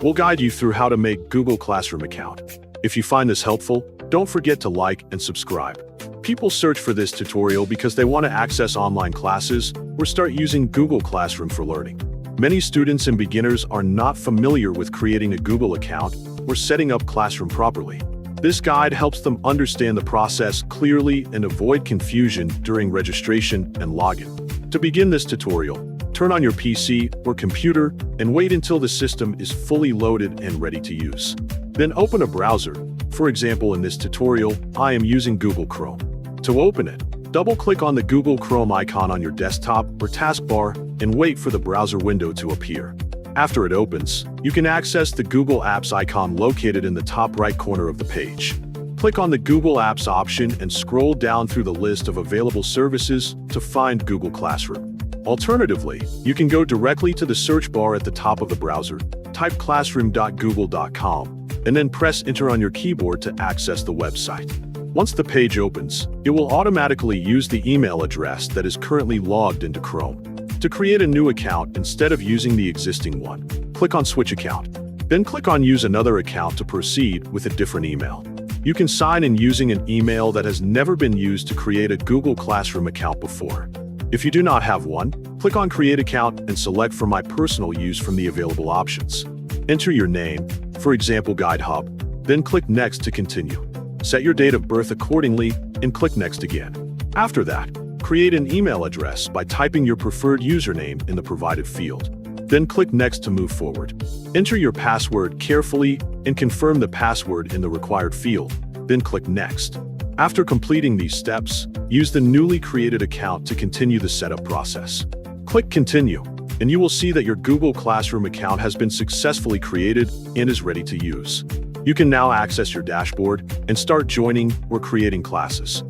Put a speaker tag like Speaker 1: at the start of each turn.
Speaker 1: We'll guide you through how to make Google Classroom account. If you find this helpful, don't forget to like and subscribe. People search for this tutorial because they want to access online classes or start using Google Classroom for learning. Many students and beginners are not familiar with creating a Google account or setting up Classroom properly. This guide helps them understand the process clearly and avoid confusion during registration and login. To begin this tutorial, turn on your PC or computer and wait until the system is fully loaded and ready to use. Then open a browser. For example, in this tutorial, I am using Google Chrome. To open it, double-click on the Google Chrome icon on your desktop or taskbar and wait for the browser window to appear. After it opens, you can access the Google Apps icon located in the top right corner of the page. Click on the Google Apps option and scroll down through the list of available services to find Google Classroom. Alternatively, you can go directly to the search bar at the top of the browser, type classroom.google.com, and then press Enter on your keyboard to access the website. Once the page opens, it will automatically use the email address that is currently logged into Chrome. To create a new account instead of using the existing one, click on Switch Account. Then click on Use another account to proceed with a different email. You can sign in using an email that has never been used to create a Google Classroom account before. If you do not have one, click on Create Account and select for my personal use from the available options. Enter your name, for example GuideHub, then click Next to continue. Set your date of birth accordingly and click Next again. After that, create an email address by typing your preferred username in the provided field. Then click Next to move forward. Enter your password carefully and confirm the password in the required field, then click Next. After completing these steps, use the newly created account to continue the setup process. Click Continue, and you will see that your Google Classroom account has been successfully created and is ready to use. You can now access your dashboard and start joining or creating classes.